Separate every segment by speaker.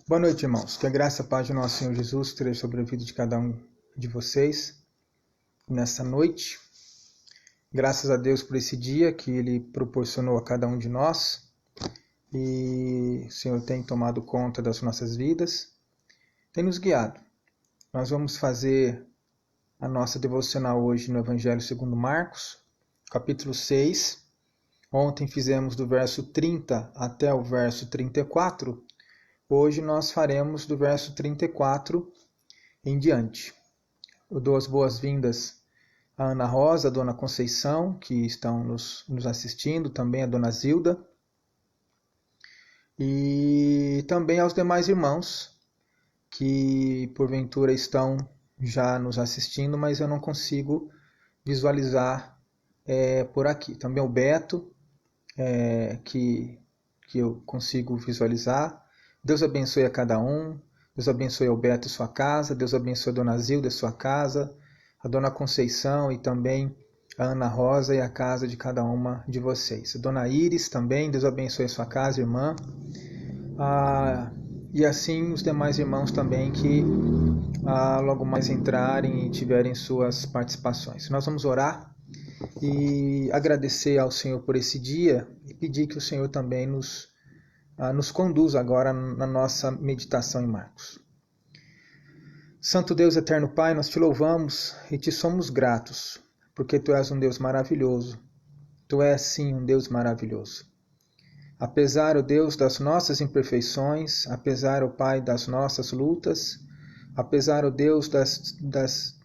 Speaker 1: Boa noite, irmãos. Que a graça e a paz de nosso Senhor Jesus esteja sobre a vida de cada um de vocês nessa noite. Graças a Deus por esse dia que Ele proporcionou a cada um de nós. E o Senhor tem tomado conta das nossas vidas, tem nos guiado. Nós vamos fazer a nossa devocional hoje no Evangelho segundo Marcos, capítulo 6. Ontem fizemos do verso 30 até o verso 34. Hoje nós faremos do verso 34 em diante. Eu dou as boas-vindas à Ana Rosa, à Dona Conceição, que estão nos assistindo, também a Dona Zilda, e também aos demais irmãos que porventura estão já nos assistindo, mas eu não consigo visualizar por aqui. Também o Beto, que eu consigo visualizar. Deus abençoe a cada um. Deus abençoe ao Beto e sua casa. Deus abençoe a Dona Zilda e sua casa. A Dona Conceição e também a Ana Rosa e a casa de cada uma de vocês. A Dona Iris também. Deus abençoe a sua casa, irmã. E assim os demais irmãos também que logo mais entrarem e tiverem suas participações. Nós vamos orar e agradecer ao Senhor por esse dia e pedir que o Senhor também nos conduza agora na nossa meditação em Marcos. Santo Deus, eterno Pai, nós te louvamos e te somos gratos, porque Tu és um Deus maravilhoso. Tu és sim um Deus maravilhoso. Apesar, ó Deus, das nossas imperfeições, apesar, ó Pai, das nossas lutas, apesar, ó Deus, das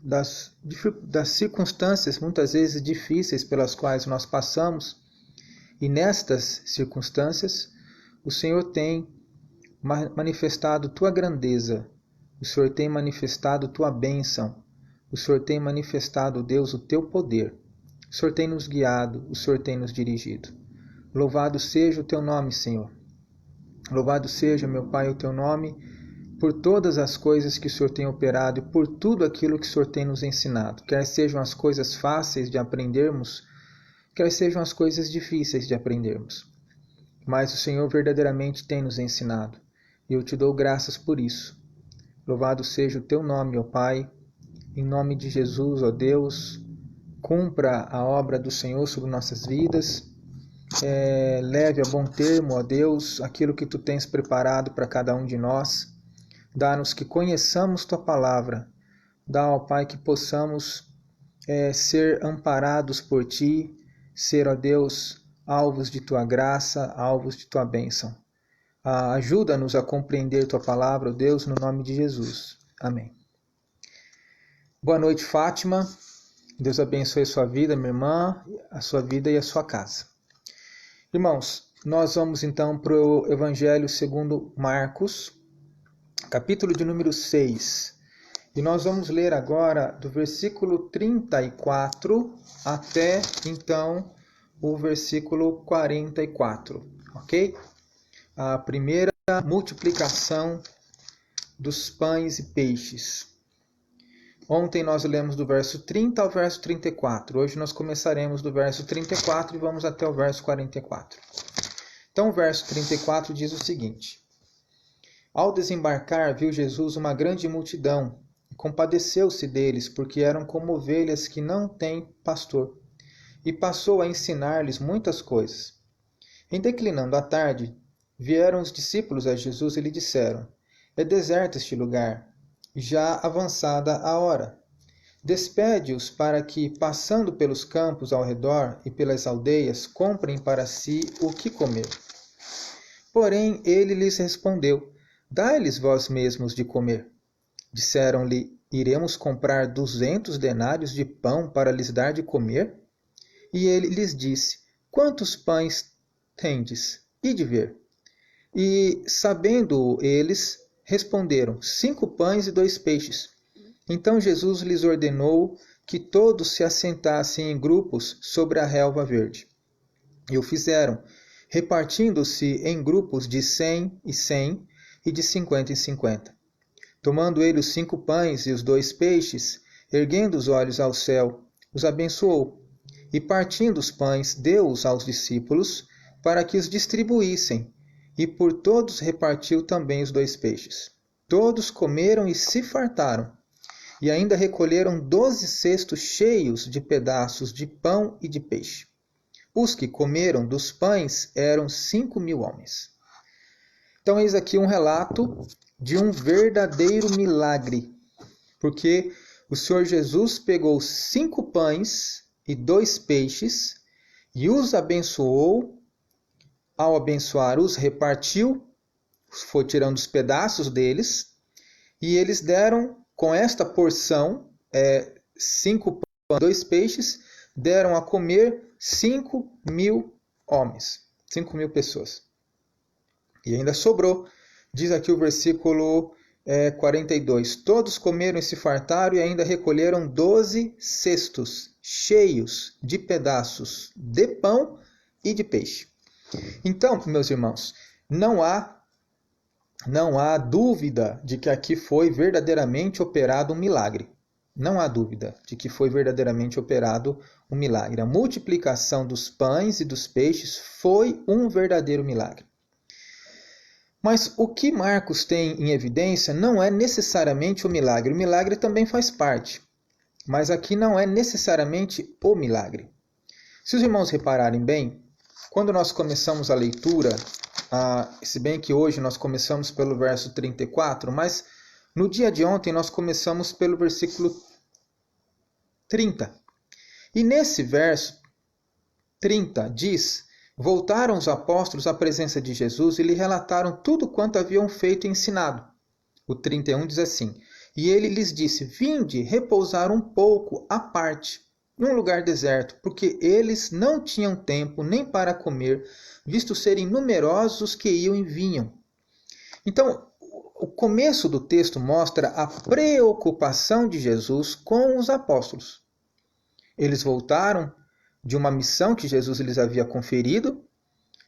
Speaker 1: circunstâncias muitas vezes difíceis pelas quais nós passamos, e nestas circunstâncias, o Senhor tem manifestado Tua grandeza, o Senhor tem manifestado Tua bênção, o Senhor tem manifestado, Deus, o Teu poder, o Senhor tem nos guiado, o Senhor tem nos dirigido. Louvado seja o Teu nome, Senhor. Louvado seja, meu Pai, o Teu nome, por todas as coisas que o Senhor tem operado e por tudo aquilo que o Senhor tem nos ensinado. Quer sejam as coisas fáceis de aprendermos, quer sejam as coisas difíceis de aprendermos. Mas o Senhor verdadeiramente tem nos ensinado, e eu te dou graças por isso. Louvado seja o Teu nome, ó Pai. Em nome de Jesus, ó Deus, cumpra a obra do Senhor sobre nossas vidas. Leve a bom termo, ó Deus, aquilo que Tu tens preparado para cada um de nós. Dá-nos que conheçamos Tua palavra. Dá, ó Pai, que possamos ser amparados por Ti, ser, ó Deus, alvos de Tua graça, alvos de Tua bênção. Ajuda-nos a compreender Tua palavra, ó Deus, no nome de Jesus. Amém. Boa noite, Fátima. Deus abençoe a sua vida, minha irmã, a sua vida e a sua casa. Irmãos, nós vamos então para o Evangelho segundo Marcos, capítulo de número 6. E nós vamos ler agora do versículo 34 até, então, o versículo 44, ok? A primeira multiplicação dos pães e peixes. Ontem nós lemos do verso 30 ao verso 34. Hoje nós começaremos do verso 34 e vamos até o verso 44. Então o verso 34 diz o seguinte: Ao desembarcar, viu Jesus uma grande multidão e compadeceu-se deles, porque eram como ovelhas que não têm pastor, e passou a ensinar-lhes muitas coisas. Em declinando a tarde, vieram os discípulos a Jesus e lhe disseram: É deserto este lugar, já avançada a hora. Despede-os para que, passando pelos campos ao redor e pelas aldeias, comprem para si o que comer. Porém, ele lhes respondeu: Dai-lhes vós mesmos de comer. Disseram-lhe: Iremos comprar 200 denários de pão para lhes dar de comer? E ele lhes disse: Quantos pães tendes? Ide ver. E, sabendo eles, responderam: 5 pães e 2 peixes. Então Jesus lhes ordenou que todos se assentassem em grupos sobre a relva verde. E o fizeram, repartindo-se em grupos de 100 e 100 e de 50 em 50. Tomando ele os 5 pães e os 2 peixes, erguendo os olhos ao céu, os abençoou, e partindo os pães, deu-os aos discípulos, para que os distribuíssem, e por todos repartiu também os 2 peixes. Todos comeram e se fartaram, e ainda recolheram 12 cestos cheios de pedaços de pão e de peixe. Os que comeram dos pães eram 5.000 homens. Então, eis aqui um relato de um verdadeiro milagre, porque o Senhor Jesus pegou 5 pães e 2 peixes e os abençoou. Ao abençoar, os repartiu, foi tirando os pedaços deles, e eles deram, com esta porção, 5 pães e 2 peixes, deram a comer 5.000 homens, 5.000 pessoas. E ainda sobrou, diz aqui o versículo 42, todos comeram e se fartaram e ainda recolheram 12 cestos cheios de pedaços de pão e de peixe. Então, meus irmãos, não há dúvida de que aqui foi verdadeiramente operado um milagre. Não há dúvida de que foi verdadeiramente operado um milagre. A multiplicação dos pães e dos peixes foi um verdadeiro milagre. Mas o que Marcos tem em evidência não é necessariamente o milagre. O milagre também faz parte, mas aqui não é necessariamente o milagre. Se os irmãos repararem bem, quando nós começamos a leitura, se bem que hoje nós começamos pelo verso 34, mas no dia de ontem nós começamos pelo versículo 30. E nesse verso 30 diz: voltaram os apóstolos à presença de Jesus e lhe relataram tudo quanto haviam feito e ensinado. O 31 diz assim: e ele lhes disse: vinde repousar um pouco à parte, num lugar deserto, porque eles não tinham tempo nem para comer, visto serem numerosos os que iam e vinham. Então, o começo do texto mostra a preocupação de Jesus com os apóstolos. Eles voltaram de uma missão que Jesus lhes havia conferido,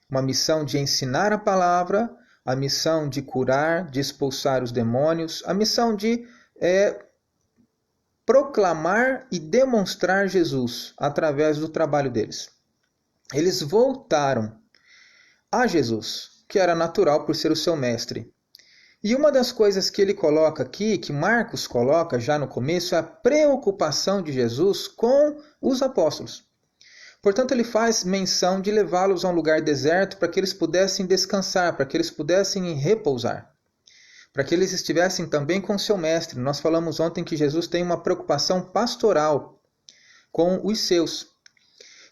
Speaker 1: uma missão de ensinar a palavra, a missão de curar, de expulsar os demônios, a missão de proclamar e demonstrar Jesus através do trabalho deles. Eles voltaram a Jesus, que era natural por ser o seu mestre. E uma das coisas que ele coloca aqui, que Marcos coloca já no começo, é a preocupação de Jesus com os apóstolos. Portanto, ele faz menção de levá-los a um lugar deserto para que eles pudessem descansar, para que eles pudessem repousar, para que eles estivessem também com seu mestre. Nós falamos ontem que Jesus tem uma preocupação pastoral com os seus.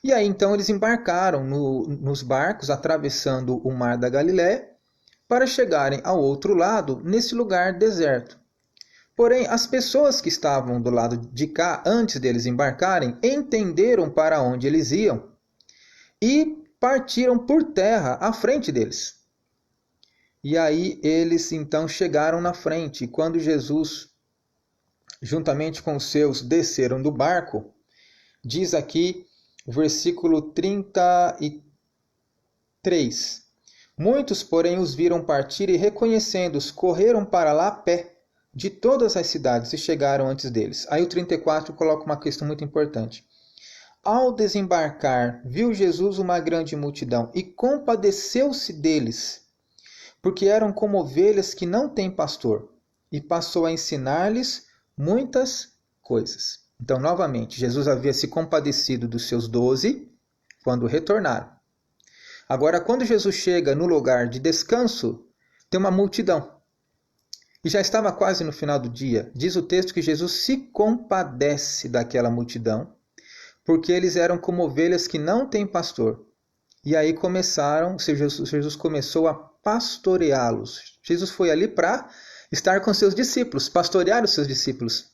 Speaker 1: E aí então eles embarcaram nos barcos, atravessando o mar da Galiléia, para chegarem ao outro lado, nesse lugar deserto. Porém, as pessoas que estavam do lado de cá, antes deles embarcarem, entenderam para onde eles iam e partiram por terra à frente deles. E aí eles então chegaram na frente. E quando Jesus, juntamente com os seus, desceram do barco, diz aqui o versículo 33. Muitos, porém, os viram partir e, reconhecendo-os, correram para lá a pé de todas as cidades e chegaram antes deles. Aí o 34 coloca uma questão muito importante. Ao desembarcar, viu Jesus uma grande multidão e compadeceu-se deles, porque eram como ovelhas que não têm pastor, e passou a ensinar-lhes muitas coisas. Então, novamente, Jesus havia se compadecido dos seus 12 quando retornaram. Agora, quando Jesus chega no lugar de descanso, tem uma multidão. E já estava quase no final do dia. Diz o texto que Jesus se compadece daquela multidão, porque eles eram como ovelhas que não têm pastor. E aí Jesus começou a pastoreá-los. Jesus foi ali para estar com seus discípulos, pastorear os seus discípulos,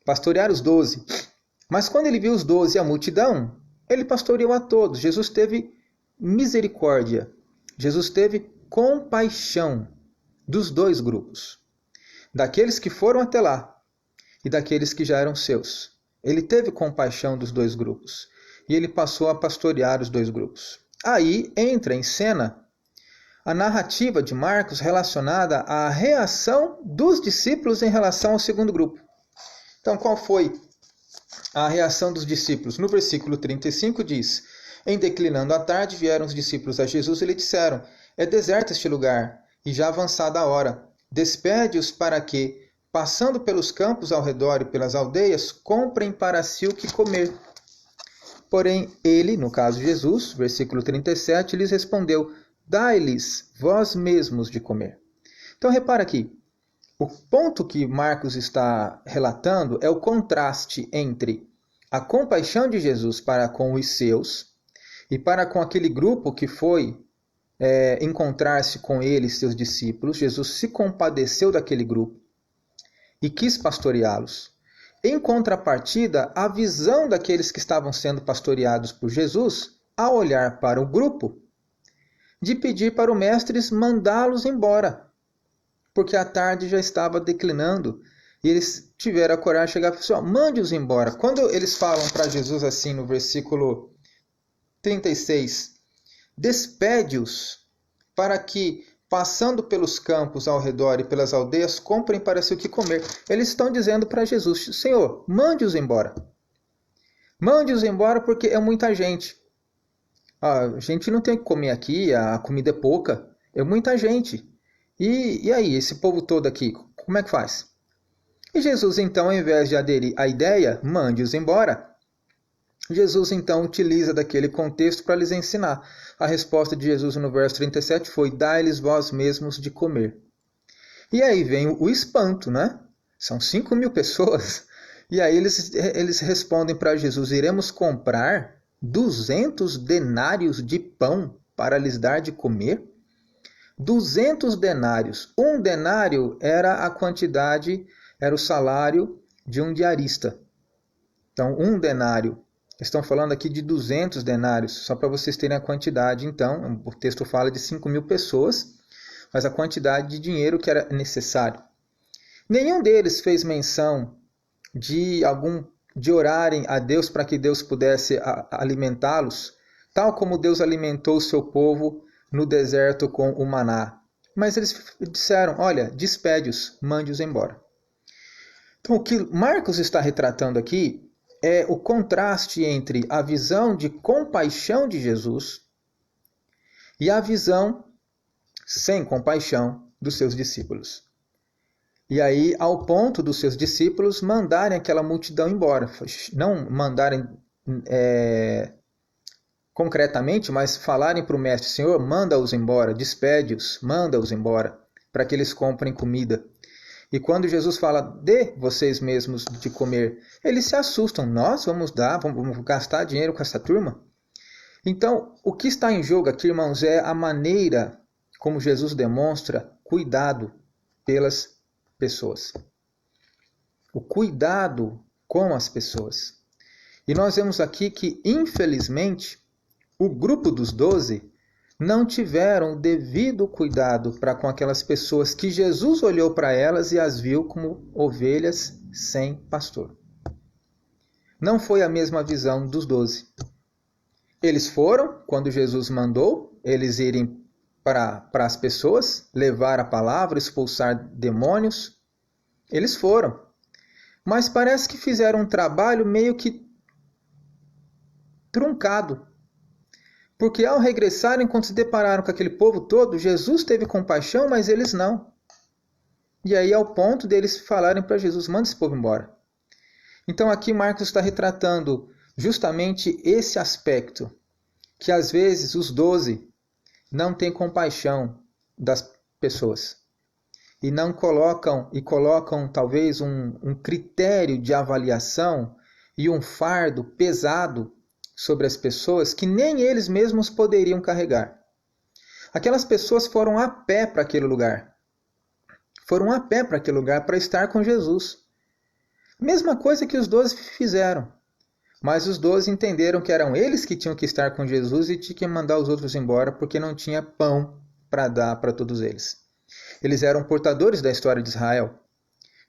Speaker 1: pastorear os 12. Mas quando ele viu os 12 e a multidão, ele pastoreou a todos. Jesus teve misericórdia. Jesus teve compaixão dos 2 grupos, daqueles que foram até lá e daqueles que já eram seus. Ele teve compaixão dos 2 grupos e ele passou a pastorear os 2 grupos. Aí entra em cena a narrativa de Marcos relacionada à reação dos discípulos em relação ao segundo grupo. Então, qual foi a reação dos discípulos? No versículo 35 diz: em declinando a tarde, vieram os discípulos a Jesus e lhe disseram: É deserto este lugar, e já avançada a hora. Despede-os para que, passando pelos campos ao redor e pelas aldeias, comprem para si o que comer. Porém, ele, no caso Jesus, versículo 37, lhes respondeu: dai-lhes vós mesmos de comer. Então, repara aqui, o ponto que Marcos está relatando é o contraste entre a compaixão de Jesus para com os seus e para com aquele grupo que foi encontrar-se com ele, seus discípulos. Jesus se compadeceu daquele grupo e quis pastoreá-los. Em contrapartida, a visão daqueles que estavam sendo pastoreados por Jesus, ao olhar para o grupo, de pedir para o mestre mandá-los embora, porque a tarde já estava declinando e eles tiveram a coragem de chegar e falar assim: mande-os embora. Quando eles falam para Jesus assim no versículo 36, despede-os para que, passando pelos campos ao redor e pelas aldeias, comprem para si o que comer. Eles estão dizendo para Jesus: Senhor, mande-os embora. Mande-os embora porque é muita gente. A gente não tem o que comer aqui, a comida é pouca, é muita gente. E aí, esse povo todo aqui, como é que faz? E Jesus, então, ao invés de aderir à ideia, mande-os embora, Jesus, então, utiliza daquele contexto para lhes ensinar. A resposta de Jesus no verso 37 foi: dai-lhes vós mesmos de comer. E aí vem o espanto, né? São 5.000 pessoas. E aí eles respondem para Jesus: iremos comprar 200 denários de pão para lhes dar de comer? 200 denários. Um denário era a quantidade, era o salário de um diarista. Então, um denário. Estão falando aqui de 200 denários, só para vocês terem a quantidade. Então, o texto fala de 5.000 pessoas, mas a quantidade de dinheiro que era necessário. Nenhum deles fez menção de orarem a Deus para que Deus pudesse alimentá-los, tal como Deus alimentou o seu povo no deserto com o maná. Mas eles disseram: olha, despede-os, mande-os embora. Então, o que Marcos está retratando aqui é o contraste entre a visão de compaixão de Jesus e a visão sem compaixão dos seus discípulos. E aí, ao ponto dos seus discípulos mandarem aquela multidão embora. Não mandarem concretamente, mas falarem para o mestre: Senhor, manda-os embora, despede-os, manda-os embora, para que eles comprem comida. E quando Jesus fala: dê vocês mesmos de comer, eles se assustam. Nós vamos gastar dinheiro com essa turma? Então, o que está em jogo aqui, irmãos, é a maneira como Jesus demonstra cuidado pelas pessoas. O cuidado com as pessoas. E nós vemos aqui que, infelizmente, o grupo dos 12 não tiveram o devido cuidado para com aquelas pessoas que Jesus olhou para elas e as viu como ovelhas sem pastor. Não foi a mesma visão dos 12. Eles foram, quando Jesus mandou eles irem para as pessoas, levar a palavra, expulsar demônios. Eles foram. Mas parece que fizeram um trabalho meio que truncado. Porque ao regressarem, quando se depararam com aquele povo todo, Jesus teve compaixão, mas eles não. E aí ao ponto deles falarem para Jesus: manda esse povo embora. Então aqui Marcos está retratando justamente esse aspecto, que às vezes os 12 não têm compaixão das pessoas. E não colocam talvez um critério de avaliação e um fardo pesado sobre as pessoas que nem eles mesmos poderiam carregar. Aquelas pessoas foram a pé para aquele lugar. Foram a pé para aquele lugar para estar com Jesus. Mesma coisa que os 12 fizeram. Mas os 12 entenderam que eram eles que tinham que estar com Jesus e tinham que mandar os outros embora porque não tinha pão para dar para todos eles. Eles eram portadores da história de Israel,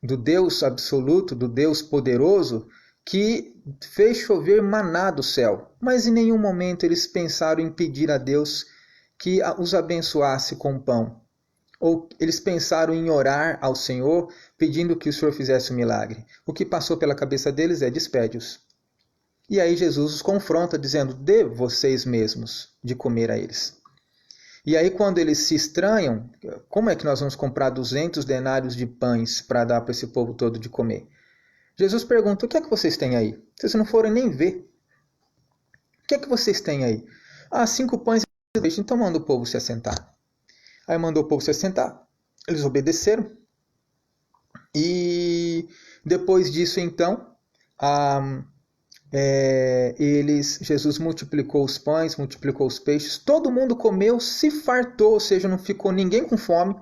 Speaker 1: do Deus absoluto, do Deus poderoso, que fez chover maná do céu, mas em nenhum momento eles pensaram em pedir a Deus que os abençoasse com pão. Ou eles pensaram em orar ao Senhor, pedindo que o Senhor fizesse um milagre. O que passou pela cabeça deles é: despede-os. E aí Jesus os confronta, dizendo: dê vocês mesmos de comer a eles. E aí quando eles se estranham, como é que nós vamos comprar 200 denários de pães para dar para esse povo todo de comer? Jesus pergunta, o que é que vocês têm aí? Vocês não foram nem ver. O que é que vocês têm aí? 5 pães e peixe. Então manda o povo se assentar. Aí mandou o povo se assentar. Eles obedeceram. E depois disso, então, Jesus multiplicou os pães, multiplicou os peixes. Todo mundo comeu, se fartou, ou seja, não ficou ninguém com fome.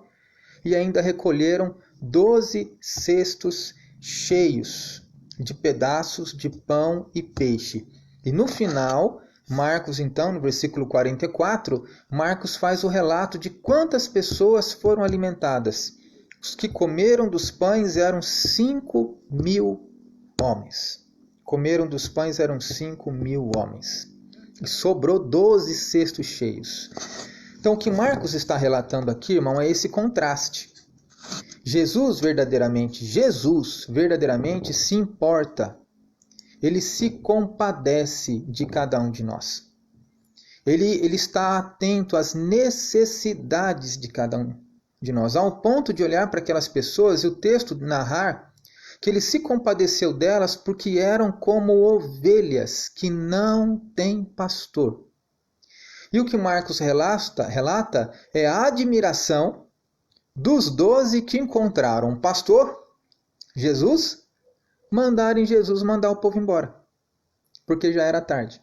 Speaker 1: E ainda recolheram 12 cestos cheios de pedaços de pão e peixe. E no final, Marcos, então, no versículo 44, Marcos faz o relato de quantas pessoas foram alimentadas. Os que comeram dos pães eram 5.000 homens. Comeram dos pães eram 5.000 homens. E sobrou 12 cestos cheios. Então, o que Marcos está relatando aqui, irmão, é esse contraste. Jesus verdadeiramente se importa. Ele se compadece de cada um de nós. Ele está atento às necessidades de cada um de nós, ao ponto de olhar para aquelas pessoas e o texto narrar que ele se compadeceu delas porque eram como ovelhas que não têm pastor. E o que Marcos relata é a admiração dos 12 que encontraram um pastor, Jesus, mandarem Jesus mandar o povo embora, porque já era tarde.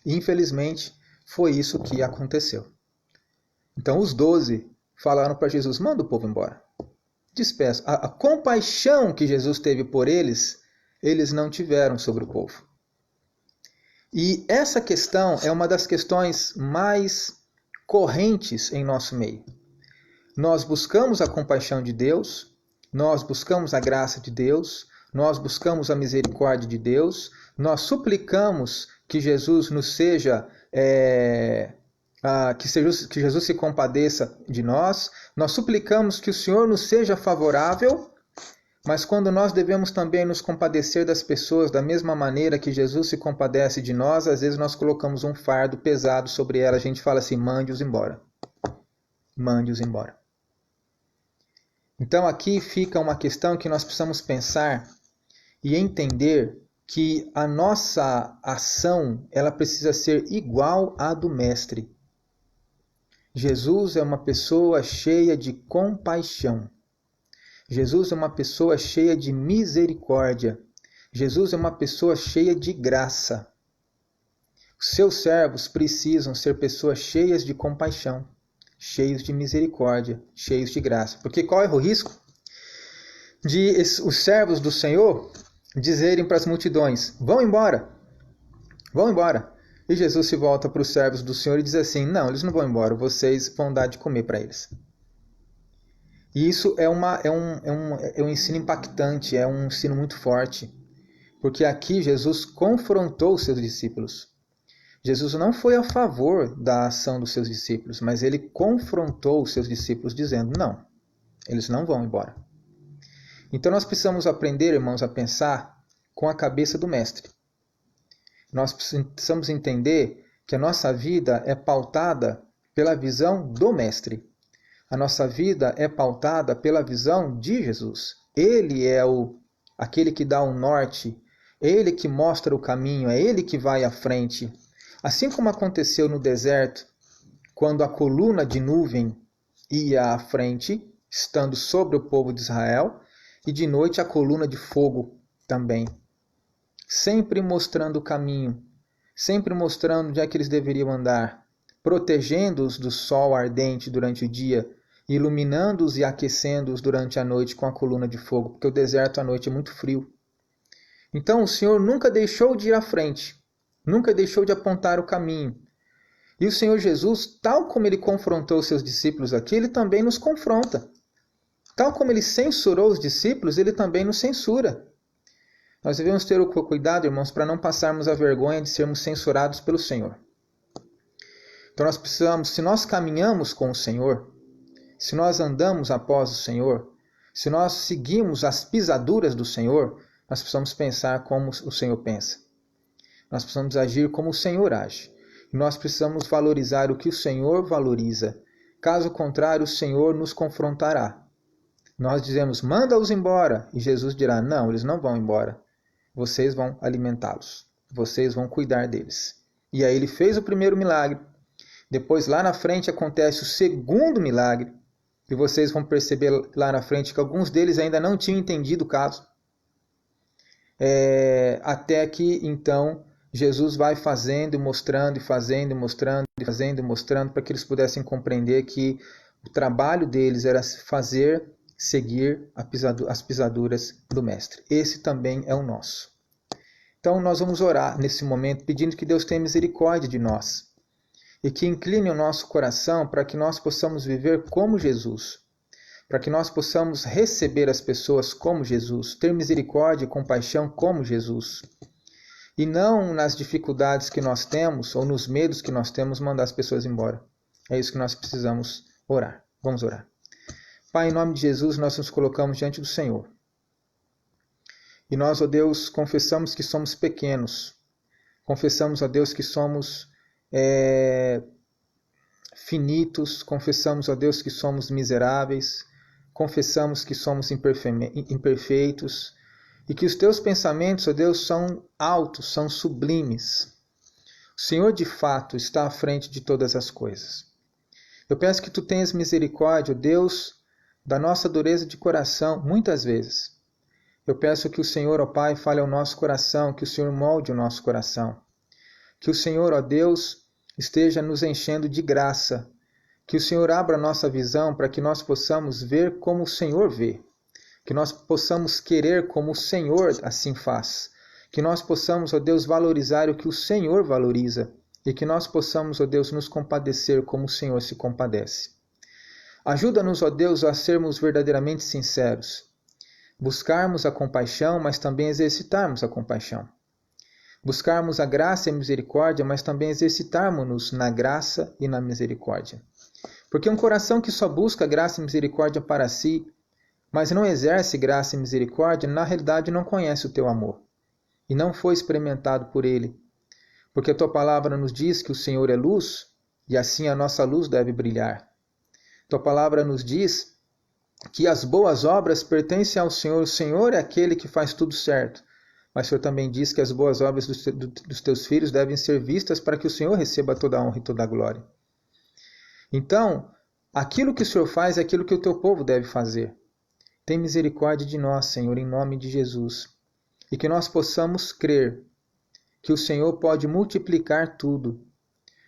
Speaker 1: E, infelizmente, foi isso que aconteceu. Então os 12 falaram para Jesus, manda o povo embora. Despeça. A compaixão que Jesus teve por eles, eles não tiveram sobre o povo. E essa questão é uma das questões mais correntes em nosso meio. Nós buscamos a compaixão de Deus, nós buscamos a graça de Deus, nós buscamos a misericórdia de Deus, nós suplicamos que Jesus nos seja... que Jesus se compadeça de nós, nós suplicamos que o Senhor nos seja favorável, mas quando nós devemos também nos compadecer das pessoas da mesma maneira que Jesus se compadece de nós, às vezes nós colocamos um fardo pesado sobre ela, a gente fala assim, mande-os embora. Mande-os embora. Então aqui fica uma questão que nós precisamos pensar e entender que a nossa ação ela precisa ser igual à do Mestre. Jesus é uma pessoa cheia de compaixão. Jesus é uma pessoa cheia de misericórdia. Jesus é uma pessoa cheia de graça. Os seus servos precisam ser pessoas cheias de compaixão, cheios de misericórdia, cheios de graça. Porque qual é o risco? De os servos do Senhor dizerem para as multidões, vão embora, vão embora. E Jesus se volta para os servos do Senhor e diz assim, não, eles não vão embora, vocês vão dar de comer para eles. E isso é um ensino impactante, é um ensino muito forte. Porque aqui Jesus confrontou os seus discípulos. Jesus não foi a favor da ação dos seus discípulos, mas ele confrontou os seus discípulos dizendo, não, eles não vão embora. Então nós precisamos aprender, irmãos, a pensar com a cabeça do Mestre. Nós precisamos entender que a nossa vida é pautada pela visão do Mestre. A nossa vida é pautada pela visão de Jesus. Ele é aquele que dá o norte, ele que mostra o caminho, é ele que vai à frente. Assim como aconteceu no deserto, quando a coluna de nuvem ia à frente, estando sobre o povo de Israel, e de noite a coluna de fogo também. Sempre mostrando o caminho, sempre mostrando onde é que eles deveriam andar, protegendo-os do sol ardente durante o dia, iluminando-os e aquecendo-os durante a noite com a coluna de fogo, porque o deserto à noite é muito frio. Então o Senhor nunca deixou de ir à frente, nunca deixou de apontar o caminho. E o Senhor Jesus, tal como ele confrontou os seus discípulos aqui, ele também nos confronta. Tal como ele censurou os discípulos, ele também nos censura. Nós devemos ter o cuidado, irmãos, para não passarmos a vergonha de sermos censurados pelo Senhor. Então nós precisamos, se nós caminhamos com o Senhor, se nós andamos após o Senhor, se nós seguimos as pisaduras do Senhor, nós precisamos pensar como o Senhor pensa. Nós precisamos agir como o Senhor age. Nós precisamos valorizar o que o Senhor valoriza. Caso contrário, o Senhor nos confrontará. Nós dizemos, manda-os embora. E Jesus dirá, não, eles não vão embora. Vocês vão alimentá-los. Vocês vão cuidar deles. E aí ele fez o primeiro milagre. Depois, lá na frente, acontece o segundo milagre. E vocês vão perceber lá na frente que alguns deles ainda não tinham entendido o caso. Até que, então, Jesus vai fazendo e mostrando, e fazendo e mostrando, e fazendo e mostrando, para que eles pudessem compreender que o trabalho deles era seguir as pisaduras do Mestre. Esse também é o nosso. Então, nós vamos orar nesse momento, pedindo que Deus tenha misericórdia de nós. E que incline o nosso coração para que nós possamos viver como Jesus. Para que nós possamos receber as pessoas como Jesus. Ter misericórdia e compaixão como Jesus. E não nas dificuldades que nós temos, ou nos medos que nós temos, mandar as pessoas embora. É isso que nós precisamos orar. Vamos orar. Pai, em nome de Jesus, nós nos colocamos diante do Senhor. E nós, ó Deus, confessamos que somos pequenos. Confessamos, ó Deus, que somos finitos. Confessamos, ó Deus, que somos miseráveis. Confessamos que somos imperfeitos. E que os teus pensamentos, ó Deus, são altos, são sublimes. O Senhor, de fato, está à frente de todas as coisas. Eu peço que tu tenhas misericórdia, ó Deus, da nossa dureza de coração, muitas vezes. Eu peço que o Senhor, ó Pai, fale ao nosso coração, que o Senhor molde o nosso coração. Que o Senhor, ó Deus, esteja nos enchendo de graça. Que o Senhor abra a nossa visão para que nós possamos ver como o Senhor vê. Que nós possamos querer como o Senhor assim faz. Que nós possamos, ó Deus, valorizar o que o Senhor valoriza. E que nós possamos, ó Deus, nos compadecer como o Senhor se compadece. Ajuda-nos, ó Deus, a sermos verdadeiramente sinceros. Buscarmos a compaixão, mas também exercitarmos a compaixão. Buscarmos a graça e a misericórdia, mas também exercitarmos-nos na graça e na misericórdia. Porque um coração que só busca graça e misericórdia para si, mas não exerce graça e misericórdia, na realidade não conhece o teu amor. E não foi experimentado por ele. Porque a tua palavra nos diz que o Senhor é luz, e assim a nossa luz deve brilhar. Tua palavra nos diz que as boas obras pertencem ao Senhor. O Senhor é aquele que faz tudo certo. Mas o Senhor também diz que as boas obras dos teus filhos devem ser vistas para que o Senhor receba toda a honra e toda a glória. Então, aquilo que o Senhor faz é aquilo que o teu povo deve fazer. Tem misericórdia de nós, Senhor, em nome de Jesus. E que nós possamos crer que o Senhor pode multiplicar tudo.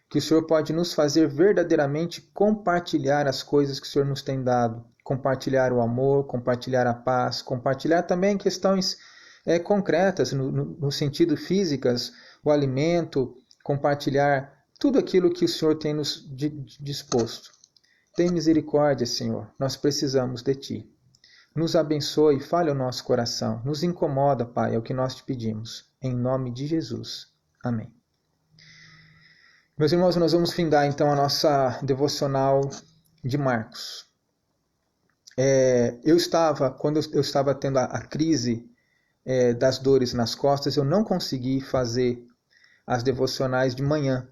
Speaker 1: Que o Senhor pode nos fazer verdadeiramente compartilhar as coisas que o Senhor nos tem dado. Compartilhar o amor, compartilhar a paz, compartilhar também questões concretas, no sentido físicas, o alimento, compartilhar tudo aquilo que o Senhor tem nos disposto. Tem misericórdia, Senhor, nós precisamos de Ti. Nos abençoe, fale ao nosso coração, nos incomoda, Pai, é o que nós te pedimos, em nome de Jesus. Amém. Meus irmãos, nós vamos findar então a nossa devocional de Marcos. Quando eu estava tendo a crise das dores nas costas, eu não consegui fazer as devocionais de manhã.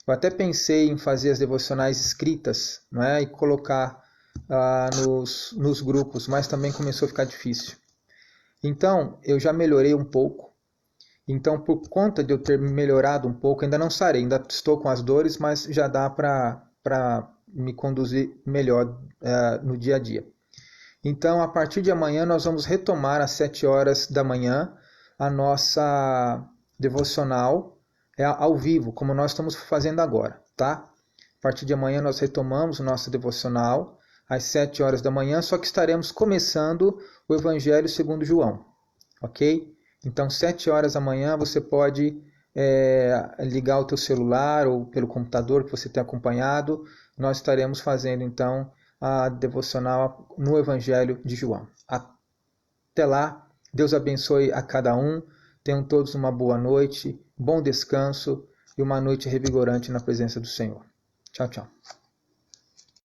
Speaker 1: Eu até pensei em fazer as devocionais escritas, não é? E colocar nos grupos, mas também começou a ficar difícil. Então, eu já melhorei um pouco. Então, por conta de eu ter melhorado um pouco, ainda não sarei, ainda estou com as dores, mas já dá para me conduzir melhor no dia a dia. Então, a partir de amanhã, nós vamos retomar às 7 horas da manhã a nossa devocional ao vivo, como nós estamos fazendo agora, tá? A partir de amanhã, nós retomamos nossa devocional às 7 horas da manhã, só que estaremos começando o Evangelho segundo João, ok? Então, 7 horas da manhã, você pode ligar o teu celular ou pelo computador que você tem acompanhado. Nós estaremos fazendo, então, a devocional no Evangelho de João. Até lá, Deus abençoe a cada um. Tenham todos uma boa noite, bom descanso e uma noite revigorante na presença do Senhor. Tchau, tchau.